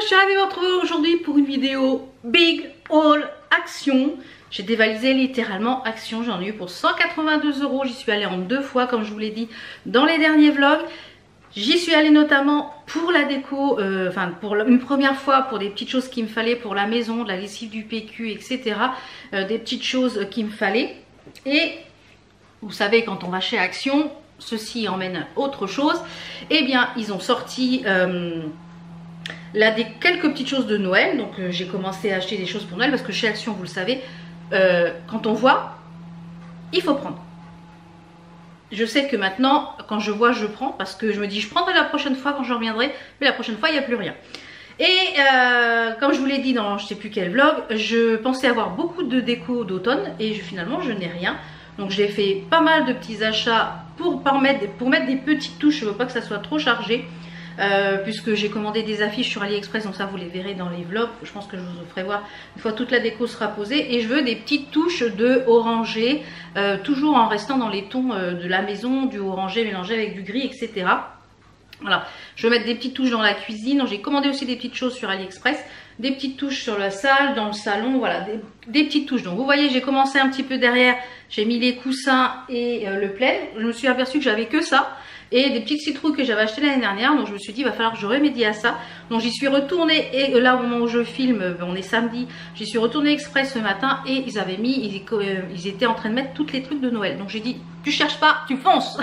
je suis ravie de vous retrouver aujourd'hui pour une vidéo Big Haul Action. J'ai dévalisé littéralement Action, j'en ai eu pour 182 €, j'y suis allée en 2 fois comme je vous l'ai dit dans les derniers vlogs. J'y suis allée notamment pour la déco, pour une première fois pour des petites choses qu'il me fallait pour la maison, de la lessive du PQ, etc. Des petites choses qu'il me fallait. Et vous savez, quand on va chez Action, ceci emmène autre chose. Eh bien, ils ont sorti quelques petites choses de Noël. Donc j'ai commencé à acheter des choses pour Noël parce que chez Action, vous le savez, quand on voit, il faut prendre. Je sais que maintenant, quand je vois, je prends parce que je me dis, je prendrai la prochaine fois quand je reviendrai, mais la prochaine fois, il n'y a plus rien. Et comme je vous l'ai dit dans je ne sais plus quel vlog, je pensais avoir beaucoup de déco d'automne et finalement, je n'ai rien. Donc j'ai fait pas mal de petits achats pour mettre des petites touches, je ne veux pas que ça soit trop chargé. Puisque j'ai commandé des affiches sur AliExpress, donc ça vous les verrez dans les vlogs. Je pense que je vous ferai voir une fois toute la déco sera posée. Et je veux des petites touches de orangé, toujours en restant dans les tons de la maison, du orangé mélangé avec du gris, etc. Voilà, je veux mettre des petites touches dans la cuisine. J'ai commandé aussi des petites choses sur AliExpress, des petites touches sur la salle, dans le salon, voilà, des petites touches. Donc vous voyez, j'ai commencé un petit peu derrière, j'ai mis les coussins et le plaid. Je me suis aperçue que j'avais que ça. Et des petites citrouilles que j'avais achetées l'année dernière, donc je me suis dit il va falloir que je remédie à ça. Donc j'y suis retournée et là au moment où je filme, on est samedi, j'y suis retournée express ce matin et ils avaient mis, ils étaient en train de mettre tous les trucs de Noël. Donc j'ai dit tu cherches pas, tu fonces.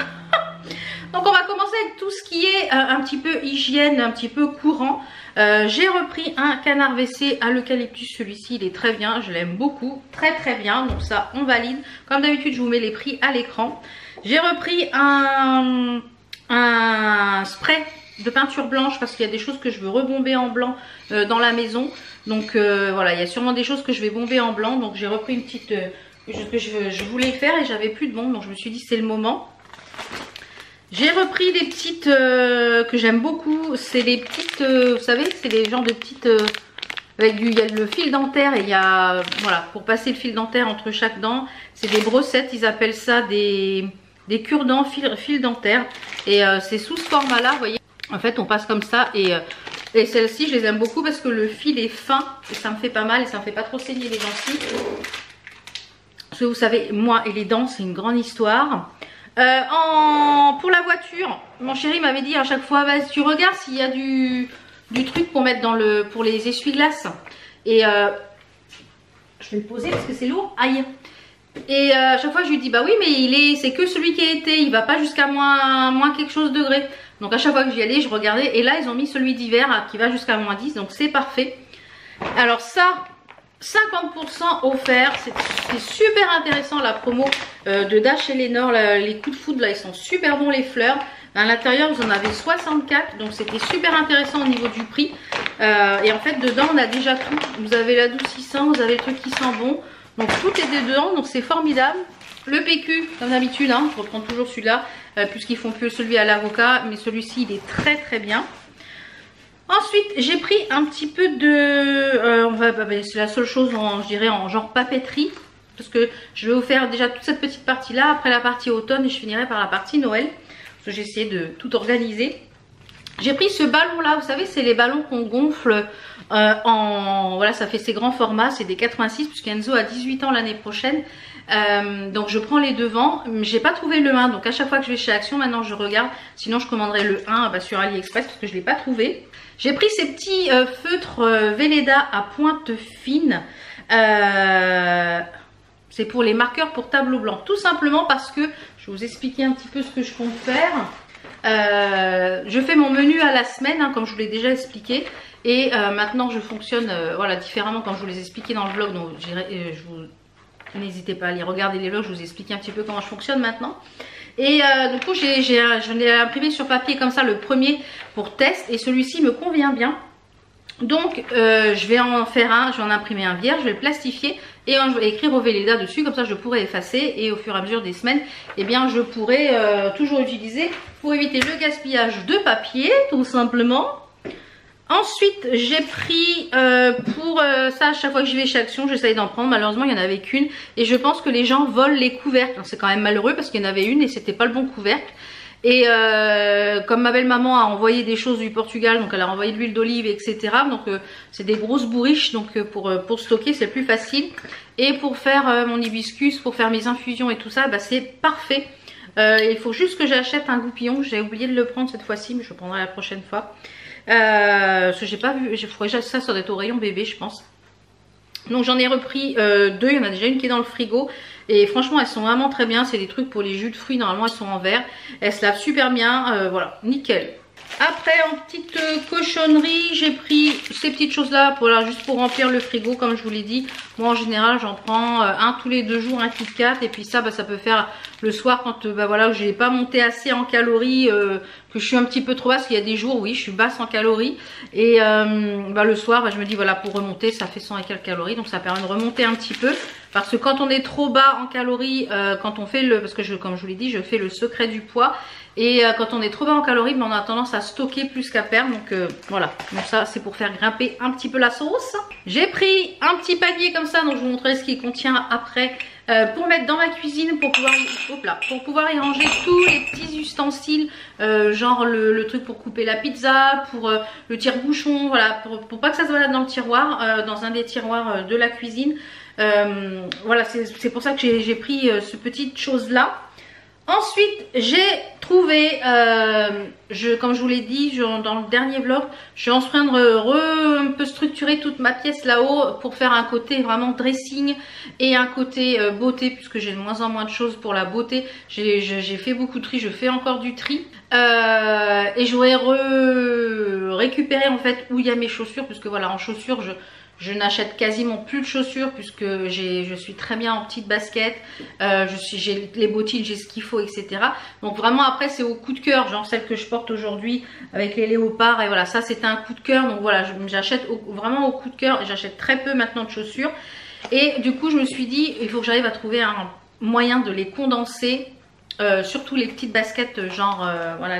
Donc on va commencer avec tout ce qui est un petit peu hygiène, un petit peu courant. J'ai repris un canard WC à l'eucalyptus, celui-ci il est très bien, je l'aime beaucoup, très très bien, donc ça on valide. Comme d'habitude je vous mets les prix à l'écran. J'ai repris un spray de peinture blanche parce qu'il y a des choses que je veux rebomber en blanc dans la maison. Donc voilà, il y a sûrement des choses que je vais bomber en blanc. Donc j'ai repris une petite que je voulais faire et j'avais plus de bombe, donc je me suis dit c'est le moment. J'ai repris des petites que j'aime beaucoup. C'est les petites, vous savez, c'est les genres de petites avec il y a le fil dentaire et il y a, voilà, pour passer le fil dentaire entre chaque dent. C'est des brossettes, ils appellent ça des cure-dents fil dentaire. Et c'est sous ce format là, vous voyez. En fait on passe comme ça et celles-ci je les aime beaucoup parce que le fil est fin et ça me fait pas mal et ça me fait pas trop saigner les gencives. Parce que vous savez, moi et les dents c'est une grande histoire. Pour la voiture, mon chéri m'avait dit à chaque fois, vas-y tu regardes s'il y a du truc pour mettre dans pour les essuie-glaces. Et je vais le poser parce que c'est lourd. Aïe. Et à chaque fois je lui dis bah oui mais c'est que celui qui a été, il va pas jusqu'à moins quelque chose degrés. Donc à chaque fois que j'y allais je regardais et là ils ont mis celui d'hiver qui va jusqu'à -10, donc c'est parfait. Alors ça 50% offert, c'est super intéressant la promo de Dash et Lénore, les coups de foudre là ils sont super bons, les fleurs. À l'intérieur vous en avez 64, donc c'était super intéressant au niveau du prix. Et en fait dedans on a déjà tout, vous avez l'adoucissant, vous avez le truc qui sent bon. Donc tout est dedans, donc c'est formidable. Le PQ, comme d'habitude, hein, je reprends toujours celui-là, puisqu'ils font plus celui à l'avocat, mais celui-ci il est très très bien. Ensuite, j'ai pris un petit peu de... c'est la seule chose, je dirais, en genre papeterie. Parce que je vais vous faire déjà toute cette petite partie-là, après la partie automne, et je finirai par la partie Noël. Parce que j'ai essayé de tout organiser. J'ai pris ce ballon là, vous savez c'est les ballons qu'on gonfle voilà, ça fait ces grands formats, c'est des 86 puisqu'Enzo a 18 ans l'année prochaine. Donc je prends les devants, j'ai pas trouvé le 1, donc à chaque fois que je vais chez Action maintenant je regarde, sinon je commanderai le 1 sur AliExpress parce que je l'ai pas trouvé. J'ai pris ces petits feutres Velleda à pointe fine, c'est pour les marqueurs pour tableau blanc, tout simplement parce que je vais vous expliquer un petit peu ce que je compte faire. Je fais mon menu à la semaine, hein, comme je vous l'ai déjà expliqué. Et maintenant je fonctionne voilà, différemment comme je vous les ai expliqué dans le vlog. Donc n'hésitez pas à aller regarder les vlogs, je vous ai expliqué un petit peu comment je fonctionne maintenant. Et du coup j'en ai imprimé sur papier comme ça le premier pour test. Et celui-ci me convient bien. Donc je vais en faire un, je vais en imprimer un vierge, je vais le plastifier et je vais écrire au Velleda dessus, comme ça je pourrai effacer et au fur et à mesure des semaines, eh bien je pourrai toujours utiliser pour éviter le gaspillage de papier tout simplement. Ensuite j'ai pris pour ça, à chaque fois que je vais chez Action j'essaye d'en prendre, malheureusement il n'y en avait qu'une et je pense que les gens volent les couvercles, c'est quand même malheureux parce qu'il y en avait une et c'était pas le bon couvercle. Et comme ma belle maman a envoyé des choses du Portugal, donc elle a envoyé de l'huile d'olive, etc. Donc c'est des grosses bourriches, donc pour stocker c'est plus facile. Et pour faire mon hibiscus, pour faire mes infusions et tout ça, bah, c'est parfait. Il faut juste que j'achète un goupillon. J'ai oublié de le prendre cette fois-ci, mais je le prendrai la prochaine fois. Parce que j'ai pas vu, ça doit être au rayon bébé, je pense. Donc j'en ai repris deux, il y en a déjà une qui est dans le frigo. Et franchement elles sont vraiment très bien, c'est des trucs pour les jus de fruits, normalement elles sont en verre. Elles se lavent super bien, voilà, nickel. Après en petite cochonnerie, j'ai pris ces petites choses là pour, juste pour remplir le frigo comme je vous l'ai dit. Moi en général j'en prends un tous les 2 jours, un Kit Kat. Et puis ça bah, ça peut faire le soir quand bah, voilà, je n'ai pas monté assez en calories, que je suis un petit peu trop basse. Il y a des jours oui je suis basse en calories. Et bah, le soir bah, je me dis voilà, pour remonter ça fait 100 et quelques calories. Donc ça permet de remonter un petit peu. Parce que quand on est trop bas en calories, quand on fait le, parce que comme je vous l'ai dit, je fais le secret du poids. Et quand on est trop bas en calories, on a tendance à stocker plus qu'à perdre. Donc voilà, donc ça c'est pour faire grimper un petit peu la sauce. J'ai pris un petit panier comme ça, donc je vous montrerai ce qu'il contient après. Pour mettre dans ma cuisine, pour pouvoir y ranger tous les petits ustensiles, genre le truc pour couper la pizza, pour le tire-bouchon, voilà, pour pas que ça se balade dans le tiroir, dans un des tiroirs de la cuisine. Voilà, c'est pour ça que j'ai pris ce petite chose là. Ensuite j'ai trouvé, comme je vous l'ai dit dans le dernier vlog, je suis en train de un peu structurer toute ma pièce là-haut pour faire un côté vraiment dressing et un côté beauté, puisque j'ai de moins en moins de choses pour la beauté. J'ai fait beaucoup de tri, je fais encore du tri. Et j'aurais récupéré en fait où il y a mes chaussures, puisque voilà, en chaussures je n'achète quasiment plus de chaussures puisque je suis très bien en petite basket, j'ai les bottines, j'ai ce qu'il faut, etc. Donc vraiment après c'est au coup de cœur, genre celle que je porte aujourd'hui avec les léopards, et voilà, ça c'était un coup de cœur. Donc voilà, j'achète vraiment au coup de cœur et j'achète très peu maintenant de chaussures. Et du coup je me suis dit il faut que j'arrive à trouver un moyen de les condenser, surtout les petites baskets genre voilà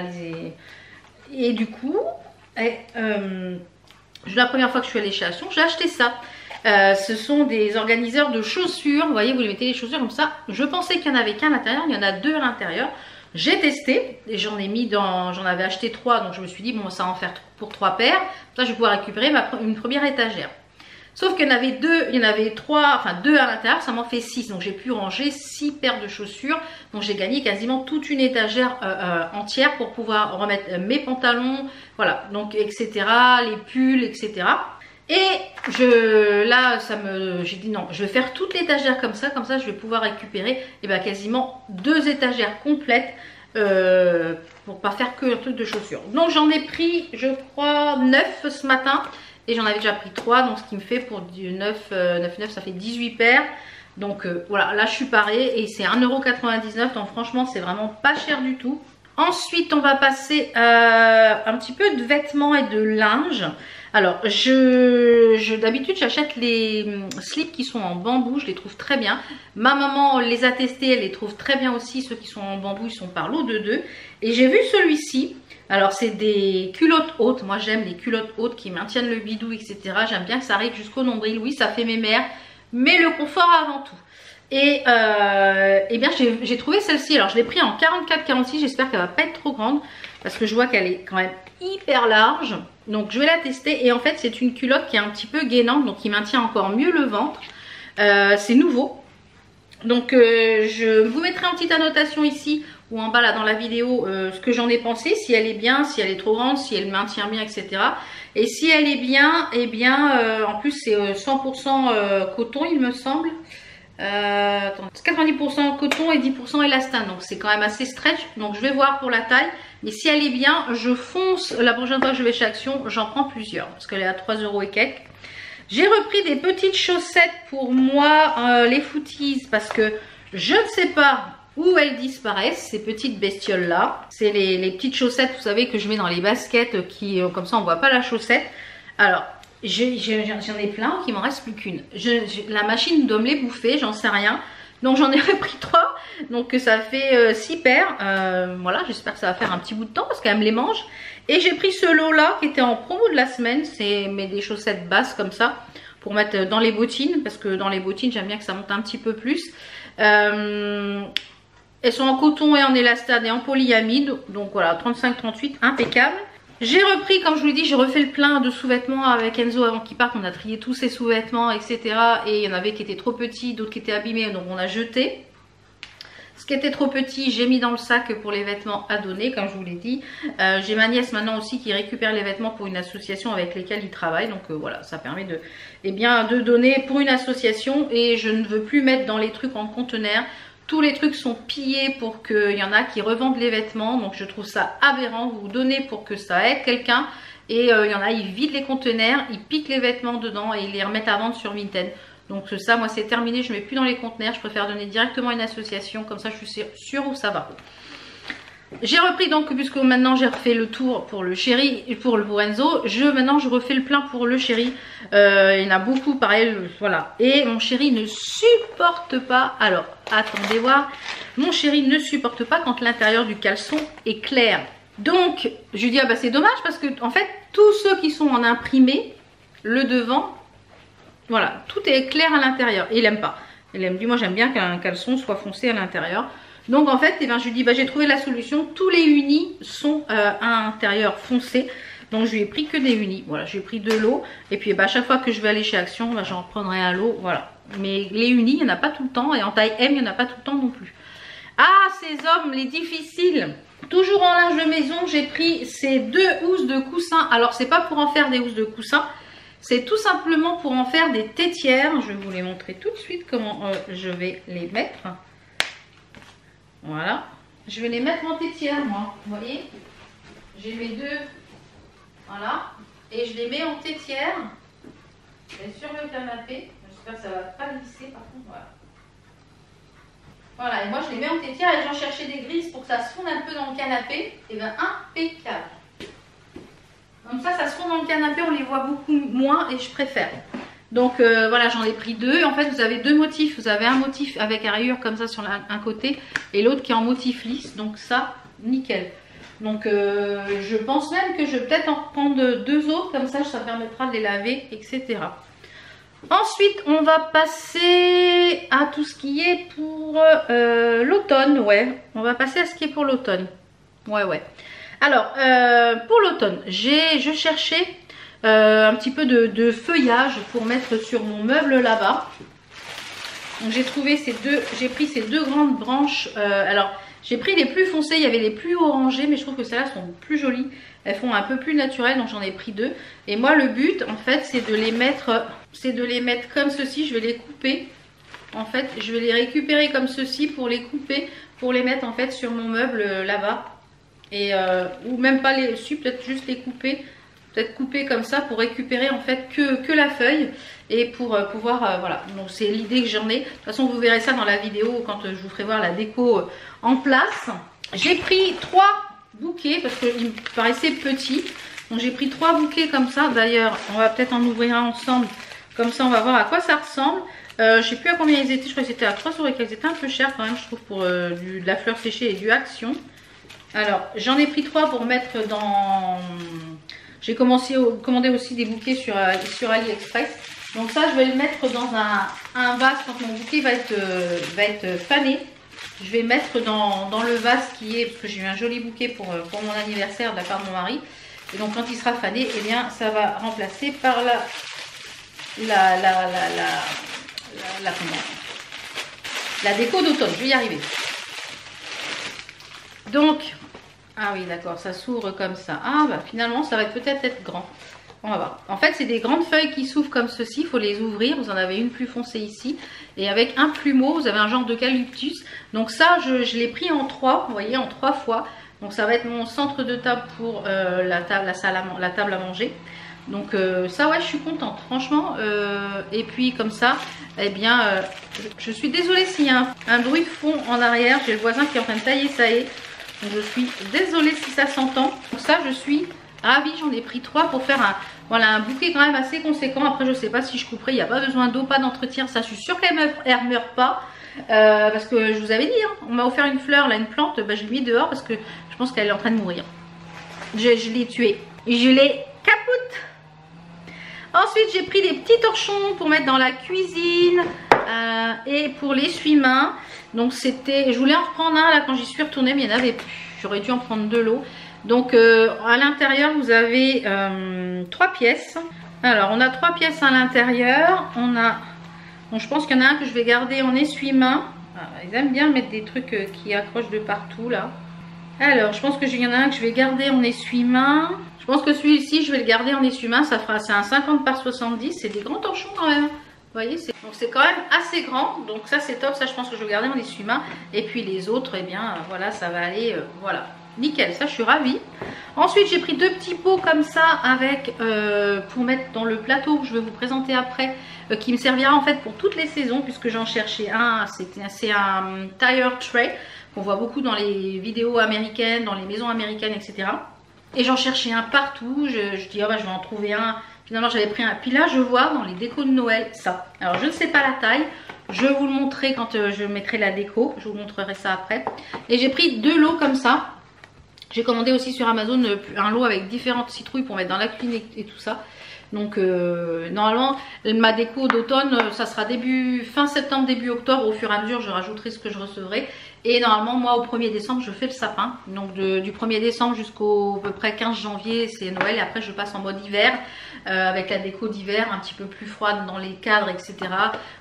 et du coup la première fois que je suis allée chez Action, j'ai acheté ça. Ce sont des organiseurs de chaussures. Vous voyez, vous les mettez les chaussures comme ça. Je pensais qu'il n'y en avait qu'un à l'intérieur. Il y en a 2 à l'intérieur. J'ai testé et j'en avais acheté 3. Donc je me suis dit, bon, ça va en faire pour 3 paires. Ça, je vais pouvoir récupérer une première étagère. Sauf qu'il y en avait 2, il y en avait 3, enfin 2 à l'intérieur, ça m'en fait 6. Donc j'ai pu ranger 6 paires de chaussures. Donc j'ai gagné quasiment toute une étagère entière pour pouvoir remettre mes pantalons, voilà, donc etc., les pulls, etc. Et j'ai dit non, je vais faire toute l'étagère comme ça je vais pouvoir récupérer quasiment 2 étagères complètes pour pas faire que un truc de chaussures. Donc j'en ai pris, je crois, 9 ce matin. Et j'en avais déjà pris 3, donc ce qui me fait pour du 9, ça fait 18 paires. Donc voilà, là je suis parée et c'est 1,99 €. Donc franchement c'est vraiment pas cher du tout. Ensuite on va passer un petit peu de vêtements et de linge. Alors d'habitude j'achète les slips qui sont en bambou, je les trouve très bien. Ma maman les a testés, elle les trouve très bien aussi. Ceux qui sont en bambou ils sont par lot de 2. Et j'ai vu celui-ci. Alors c'est des culottes hautes, moi j'aime les culottes hautes qui maintiennent le bidou, etc. J'aime bien que ça arrive jusqu'au nombril, oui ça fait mémère, mais le confort avant tout. Et bien j'ai trouvé celle-ci, alors je l'ai pris en 44-46, j'espère qu'elle va pas être trop grande, parce que je vois qu'elle est quand même hyper large. Donc je vais la tester, et en fait c'est une culotte qui est un petit peu gainante, donc qui maintient encore mieux le ventre. C'est nouveau. Donc je vous mettrai en petite annotation ici ou en bas là dans la vidéo ce que j'en ai pensé, si elle est bien, si elle est trop grande, si elle maintient bien, etc. Et si elle est bien, et bien en plus c'est 100% coton il me semble. 90% coton et 10% élastane, donc c'est quand même assez stretch. Donc je vais voir pour la taille, mais si elle est bien, je fonce. La prochaine fois que je vais chez Action, j'en prends plusieurs parce qu'elle est à 3 € et quelques. J'ai repris des petites chaussettes pour moi, les footies, parce que je ne sais pas où elles disparaissent, ces petites bestioles là. C'est les petites chaussettes, vous savez, que je mets dans les baskets, qui comme ça on voit pas la chaussette. Alors j'en ai plein, qu'il m'en reste plus qu'une. La machine doit me les bouffer, j'en sais rien. Donc j'en ai repris 3, donc ça fait 6 paires. Voilà, j'espère que ça va faire un petit bout de temps parce qu'elle me les mange. Et j'ai pris ce lot là qui était en promo de la semaine, c'est des chaussettes basses comme ça pour mettre dans les bottines, parce que dans les bottines j'aime bien que ça monte un petit peu plus. Elles sont en coton et en élastane et en polyamide. Donc voilà, 35-38, impeccable. J'ai repris, comme je vous l'ai dit, j'ai refait le plein de sous-vêtements avec Enzo avant qu'il parte. On a trié tous ses sous-vêtements, etc. Et il y en avait qui étaient trop petits, d'autres qui étaient abîmés, donc on a jeté. Ce qui était trop petit, j'ai mis dans le sac pour les vêtements à donner, comme je vous l'ai dit. J'ai ma nièce maintenant aussi qui récupère les vêtements pour une association avec laquelle il travaille. Donc voilà, ça permet de donner pour une association. Et je ne veux plus mettre dans les trucs en conteneur. Tous les trucs sont pillés pour qu'il y en a qui revendent les vêtements. Donc je trouve ça aberrant. Vous donnez pour que ça aide quelqu'un. Et il y en a, ils vident les conteneurs, ils piquent les vêtements dedans et ils les remettent à vendre sur Vinted. Donc ça, moi c'est terminé. Je ne mets plus dans les conteneurs. Je préfère donner directement à une association. Comme ça, je suis sûre où ça va. J'ai repris donc, puisque maintenant j'ai refait le tour pour le chéri, pour Enzo, maintenant je refais le plein pour le chéri. Il y en a beaucoup, pareil, voilà. Et mon chéri ne supporte pas, alors attendez voir, mon chéri ne supporte pas quand l'intérieur du caleçon est clair. Donc je lui dis, ah bah c'est dommage parce que en fait, tous ceux qui sont en imprimé, le devant, voilà, tout est clair à l'intérieur. Et il aime pas. Il aime, moi j'aime bien qu'un caleçon soit foncé à l'intérieur. Donc en fait, eh ben, je lui dis, bah, j'ai trouvé la solution. Tous les unis sont à intérieur foncé. Donc je lui ai pris que des unis. Voilà, j'ai pris de l'eau. Et puis bah, à chaque fois que je vais aller chez Action, bah, j'en reprendrai à l'eau. Voilà. Mais les unis, il n'y en a pas tout le temps. Et en taille M, il n'y en a pas tout le temps non plus. Ah, ces hommes, les difficiles. Toujours en linge de maison, j'ai pris ces 2 housses de coussin. Alors c'est pas pour en faire des housses de coussin. C'est tout simplement pour en faire des tétières. Je vais vous les montrer tout de suite comment je vais les mettre. Voilà, je vais les mettre en tétière moi, vous voyez, j'ai mes 2, voilà, et je les mets en tétière, sur le canapé, j'espère que ça ne va pas glisser par contre, voilà. Voilà, et moi je les mets en tétière et j'en cherchais des grises pour que ça se fonde un peu dans le canapé, et bien impeccable. Comme ça se fond dans le canapé, on les voit beaucoup moins et je préfère. Donc voilà, j'en ai pris 2. En fait, vous avez 2 motifs. Vous avez un motif avec à rayures comme ça sur un côté et l'autre qui est en motif lisse. Donc ça, nickel. Donc je pense même que je vais peut-être en prendre 2 autres. Comme ça permettra de les laver, etc. Ensuite, on va passer à tout ce qui est pour l'automne. Ouais, on va passer à ce qui est pour l'automne. Ouais. Alors, pour l'automne, je cherchais... un petit peu de feuillage pour mettre sur mon meuble là-bas. Donc j'ai trouvé j'ai pris ces 2 grandes branches. Alors j'ai pris les plus foncées, il y avait les plus orangées, mais je trouve que celles-là sont plus jolies. Elles font un peu plus naturelles, donc j'en ai pris 2. Et moi le but en fait c'est de les mettre comme ceci. Je vais les couper. En fait je vais les récupérer comme ceci pour les couper, pour les mettre en fait sur mon meuble là-bas. Et ou même pas les dessus, peut-être juste les couper. Peut-être couper comme ça pour récupérer en fait que la feuille et pour pouvoir voilà, donc c'est l'idée que j'en ai. De toute façon vous verrez ça dans la vidéo quand je vous ferai voir la déco en place. J'ai pris 3 bouquets parce qu'ils me paraissaient petits, donc j'ai pris 3 bouquets comme ça. D'ailleurs on va peut-être en ouvrir un ensemble, comme ça on va voir à quoi ça ressemble. Je sais plus à combien ils étaient, je crois qu'ils étaient à 3 € et qu'ils étaient un peu chers quand même je trouve pour de la fleur séchée et du Action. Alors j'en ai pris 3 pour mettre dans... J'ai commandé aussi des bouquets sur AliExpress. Donc ça, je vais le mettre dans un vase quand mon bouquet va être fané. Je vais mettre dans le vase qui est, parce que j'ai eu un joli bouquet pour mon anniversaire de la part de mon mari. Et donc quand il sera fané, eh bien ça va remplacer par la déco d'automne. Je vais y arriver. Donc... Ah oui d'accord, ça s'ouvre comme ça. Ah bah finalement ça va peut-être être grand. On va voir. En fait c'est des grandes feuilles qui s'ouvrent comme ceci. Il faut les ouvrir. Vous en avez une plus foncée ici. Et avec un plumeau vous avez un genre d'eucalyptus. Donc ça je l'ai pris en 3. Vous voyez, en 3 fois. Donc ça va être mon centre de table pour la table à manger. Donc ça ouais je suis contente franchement. Et puis comme ça eh bien je suis désolée s'il y a un bruit de fond en arrière. J'ai le voisin qui est en train de tailler ça y est. Donc je suis désolée si ça s'entend. Donc ça je suis ravie, j'en ai pris 3 pour faire un bouquet quand même assez conséquent. Après je sais pas si je couperai, il n'y a pas besoin d'eau, pas d'entretien. Ça je suis sûre qu'elle ne meurt pas. Parce que je vous avais dit, hein, on m'a offert une fleur, là une plante, bah, je l'ai mis dehors parce que je pense qu'elle est en train de mourir. Je l'ai tuée. Je l'ai capoute. Ensuite j'ai pris des petits torchons pour mettre dans la cuisine. Et pour l'essuie-main, donc c'était, je voulais en reprendre un là quand j'y suis retournée, mais il n'y en avait plus. J'aurais dû en prendre 2 lots. Donc à l'intérieur, vous avez 3 pièces. Alors on a 3 pièces à l'intérieur. On a, bon, je pense qu'il y en a un que je vais garder en essuie-main. Ah, ils aiment bien mettre des trucs qui accrochent de partout là. Alors je pense que il y en a un que je vais garder en essuie-main. Je pense que celui-ci je vais le garder en essuie-main. Ça fera, c'est un 50 par 70. C'est des grands torchons quand même. Vous voyez, donc c'est quand même assez grand. Donc ça c'est top. Ça je pense que je vais le garder en essuie-main. Et puis les autres, eh bien voilà, ça va aller. Voilà. Nickel, ça je suis ravie. Ensuite j'ai pris 2 petits pots comme ça avec pour mettre dans le plateau que je vais vous présenter après, qui me servira en fait pour toutes les saisons, puisque j'en cherchais un. C'est un tire tray qu'on voit beaucoup dans les vidéos américaines, dans les maisons américaines, etc. Et j'en cherchais un partout. Je dis oh bah je vais en trouver un. Finalement j'avais pris un. Puis là je vois dans les décos de Noël ça. Alors je ne sais pas la taille. Je vais vous le montrer quand je mettrai la déco. Je vous montrerai ça après. Et j'ai pris 2 lots comme ça. J'ai commandé aussi sur Amazon un lot avec différentes citrouilles pour mettre dans la cuisine et tout ça. Donc normalement ma déco d'automne ça sera fin septembre, début octobre. Au fur et à mesure je rajouterai ce que je recevrai. Et normalement moi au 1er décembre je fais le sapin. Donc du 1er décembre jusqu'au à peu près 15 janvier c'est Noël. Et après je passe en mode hiver avec la déco d'hiver un petit peu plus froide dans les cadres, etc.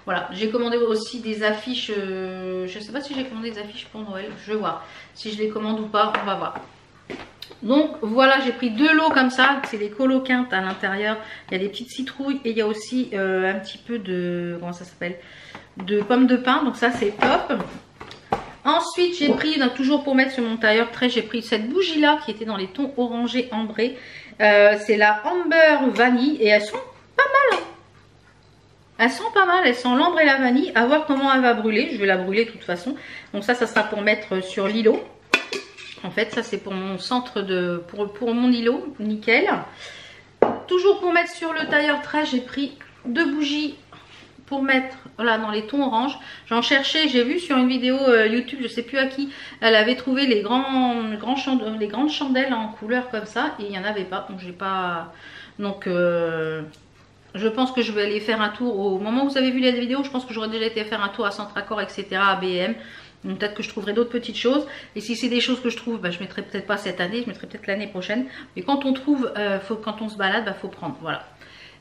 Voilà, j'ai commandé aussi des affiches. Je sais pas si j'ai commandé des affiches pour Noël. Je vais voir si je les commande ou pas, on va voir. Donc voilà, j'ai pris 2 lots comme ça, c'est des coloquintes à l'intérieur. Il y a des petites citrouilles et il y a aussi un petit peu de, comment ça s'appelle, de pommes de pin. Donc ça c'est top. Ensuite j'ai pris, toujours pour mettre sur mon tailleur tray, j'ai pris cette bougie là qui était dans les tons orangés ambrés. C'est la Amber Vanille et elles sont pas mal. Elles sont pas mal, elles sont l'ambre et la vanille. À voir comment elle va brûler, je vais la brûler de toute façon. Donc ça sera pour mettre sur l'îlot. En fait ça c'est pour mon centre de, pour mon îlot, nickel. Toujours pour mettre sur le tailleur tray, j'ai pris 2 bougies pour mettre voilà, dans les tons orange. J'en cherchais, j'ai vu sur une vidéo YouTube, je sais plus à qui, elle avait trouvé les grandes chandelles en couleur comme ça et il n'y en avait pas. Donc j'ai pas. Donc je pense que je vais aller faire un tour au moment où vous avez vu la vidéo. Je pense que j'aurais déjà été faire un tour à Centracor, etc. à B&M. Donc peut-être que je trouverai d'autres petites choses. Et si c'est des choses que je trouve, bah, je mettrai peut-être pas cette année, je mettrai peut-être l'année prochaine. Mais quand on trouve, quand on se balade, bah, faut prendre. Voilà.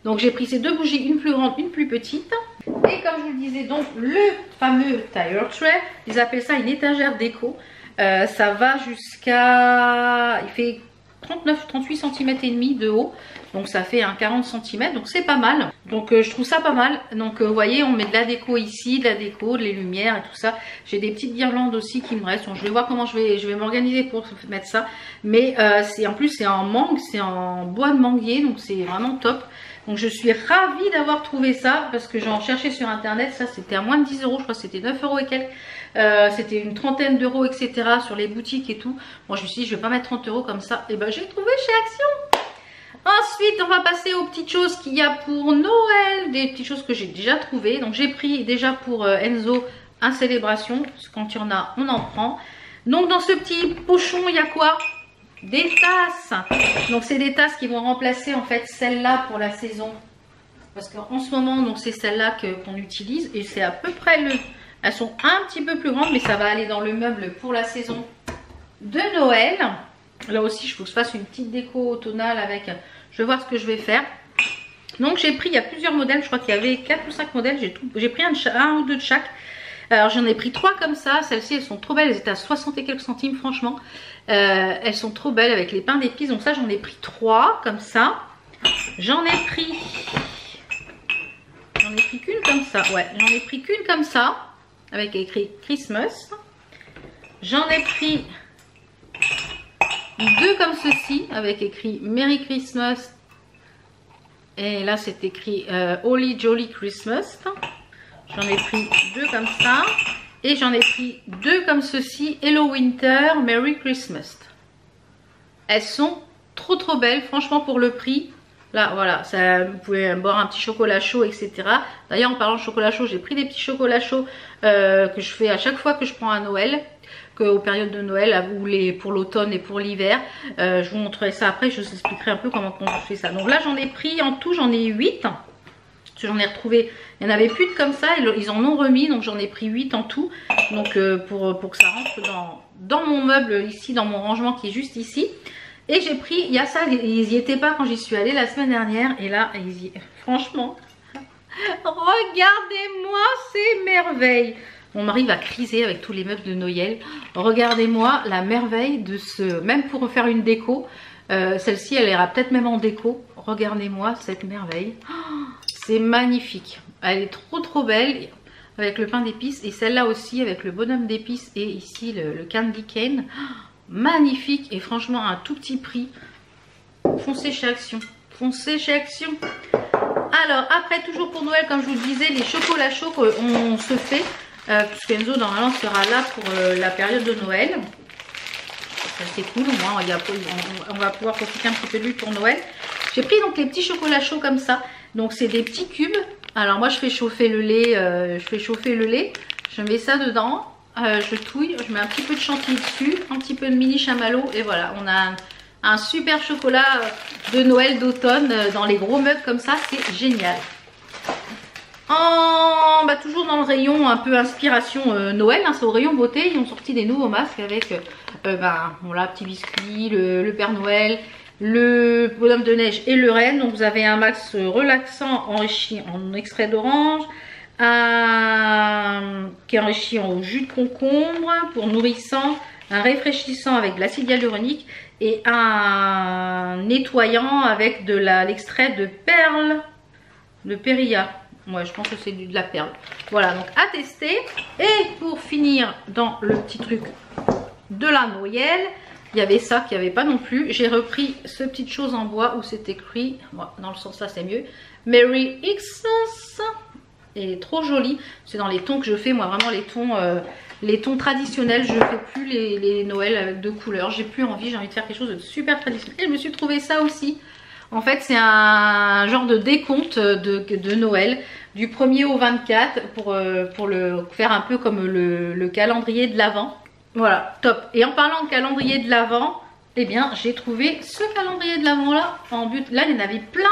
Donc j'ai pris ces 2 bougies, une plus grande, une plus petite. Et comme je vous le disais, donc le fameux tire tray, ils appellent ça une étagère déco. Ça va jusqu'à, il fait 38 cm et demi de haut. Donc ça fait un 40 cm, donc c'est pas mal. Donc je trouve ça pas mal. Donc vous voyez, on met de la déco ici, de la déco, les lumières et tout ça. J'ai des petites guirlandes aussi qui me restent. Donc, je vais voir comment je vais m'organiser pour mettre ça. Mais en plus c'est en mangue, c'est en bois de manguier, donc c'est vraiment top. Donc je suis ravie d'avoir trouvé ça parce que j'en cherchais sur internet. Ça c'était à moins de 10 €, je crois que c'était 9 € et quelques. C'était une trentaine d'euros, etc. sur les boutiques et tout. Moi je me suis dit je vais pas mettre 30 € comme ça. Et ben j'ai trouvé chez Action. Ensuite on va passer aux petites choses qu'il y a pour Noël. Des petites choses que j'ai déjà trouvées. Donc j'ai pris déjà pour Enzo un célébration. Parce que quand il y en a on en prend. Donc dans ce petit pochon il y a quoi? Des tasses. Donc c'est des tasses qui vont remplacer en fait celles-là pour la saison. Parce qu'en ce moment donc c'est celles-là qu'on utilise. Et c'est à peu près le... Elles sont un petit peu plus grandes mais ça va aller dans le meuble pour la saison de Noël. Là aussi je faut que je fasse une petite déco automnale avec... Je vais voir ce que je vais faire. Donc j'ai pris, il y a plusieurs modèles. Je crois qu'il y avait 4 ou 5 modèles. J'ai pris un ou deux de chaque. Alors j'en ai pris 3 comme ça. Celles-ci elles sont trop belles. Elles étaient à 60 et quelques centimes franchement. Elles sont trop belles avec les pains d'épices. Donc ça j'en ai pris 3 comme ça. J'en ai pris qu'une comme ça. Ouais, j'en ai pris qu'une comme ça. Avec écrit Christmas. J'en ai pris 2 comme ceci. Avec écrit Merry Christmas. Et là c'est écrit Holly Jolly Christmas. J'en ai pris 2 comme ça. Et j'en ai pris 2 comme ceci. Hello Winter, Merry Christmas. Elles sont trop belles. Franchement pour le prix. Là voilà, ça, vous pouvez boire un petit chocolat chaud, etc. D'ailleurs en parlant de chocolat chaud, j'ai pris des petits chocolats chauds que je fais à chaque fois que je prends à Noël. Aux périodes de Noël, pour l'automne et pour l'hiver. Je vous montrerai ça après, je vous expliquerai un peu comment on fait ça. Donc là j'en ai pris en tout, j'en ai 8 que j'en ai retrouvé, il n'y en avait plus de comme ça, ils en ont remis, donc j'en ai pris 8 en tout. Donc pour que ça rentre dans mon meuble ici, dans mon rangement qui est juste ici. Et j'ai pris, il y a ça, ils n'y étaient pas quand j'y suis allée la semaine dernière. Et là, franchement, regardez-moi ces merveilles. Mon mari va criser avec tous les meubles de Noël. Regardez-moi la merveille de ce... Même pour faire une déco, celle-ci, elle ira peut-être même en déco. Regardez-moi cette merveille. Oh, c'est magnifique. Elle est trop belle avec le pain d'épices. Et celle-là aussi avec le bonhomme d'épices et ici le candy cane. Oh, magnifique et franchement à un tout petit prix. Foncez chez Action. Foncez chez Action. Alors après, toujours pour Noël, comme je vous le disais, les chocolats chauds qu'on se fait. Puisque Enzo normalement sera là pour la période de Noël. Ça c'est cool, au moins on va pouvoir profiter un petit peu de lui pour Noël. J'ai pris donc les petits chocolats chauds comme ça. Donc c'est des petits cubes. Alors moi je fais chauffer le lait. Je mets ça dedans. Je touille, je mets un petit peu de chantilly dessus, un petit peu de mini chamallow et voilà, on a un super chocolat de Noël d'automne dans les gros mugs comme ça, c'est génial. Toujours dans le rayon un peu inspiration Noël, hein, c'est au rayon beauté, ils ont sorti des nouveaux masques avec voilà, petit biscuit, le Père Noël, le bonhomme de neige et le renne. Donc vous avez un max relaxant enrichi en extrait d'orange, qui est enrichi en jus de concombre pour nourrissant, un rafraîchissant avec de l'acide hyaluronique et un nettoyant avec de l'extrait de perle de Perilla. Ouais, je pense que c'est de la perle. Voilà, donc à tester. Et pour finir dans le petit truc de la Noël, il y avait ça qu'il n'y avait pas non plus. J'ai repris ce petite chose en bois où c'est écrit, bon, dans le sens là c'est mieux, Merry Xmas. Elle est trop jolie. C'est dans les tons que je fais, moi vraiment les tons traditionnels. Je ne fais plus les Noëls avec deux couleurs. J'ai plus envie, j'ai envie de faire quelque chose de super traditionnel. Et je me suis trouvé ça aussi. En fait c'est un genre de décompte de Noël du 1er au 24 pour le faire un peu comme le calendrier de l'Avent. Voilà, top. Et en parlant de calendrier de l'Avent, eh bien j'ai trouvé ce calendrier de l'Avent là en but. Là il y en avait plein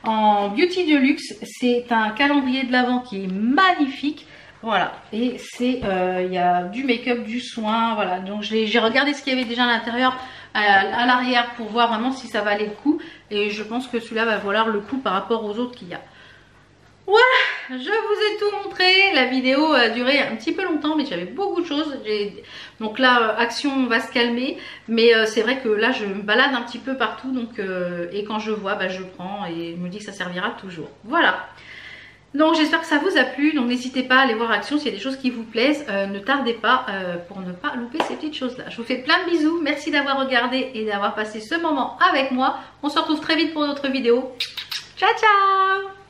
en Beauty Deluxe. C'est un calendrier de l'Avent qui est magnifique. Voilà, et c'est il y a du make-up, du soin, voilà. Donc j'ai regardé ce qu'il y avait déjà à l'intérieur, à l'arrière pour voir vraiment si ça valait le coup. Et je pense que celui-là va valoir le coup par rapport aux autres qu'il y a. Voilà, je vous ai tout montré. La vidéo a duré un petit peu longtemps, mais j'avais beaucoup de choses. Donc là, Action va se calmer. Mais c'est vrai que là, je me balade un petit peu partout. Donc, et quand je vois, je prends et je me dis que ça servira toujours. Voilà. Donc j'espère que ça vous a plu. Donc n'hésitez pas à aller voir Action s'il y a des choses qui vous plaisent. Ne tardez pas pour ne pas louper ces petites choses-là. Je vous fais plein de bisous. Merci d'avoir regardé et d'avoir passé ce moment avec moi. On se retrouve très vite pour d'autres vidéos. Ciao, ciao!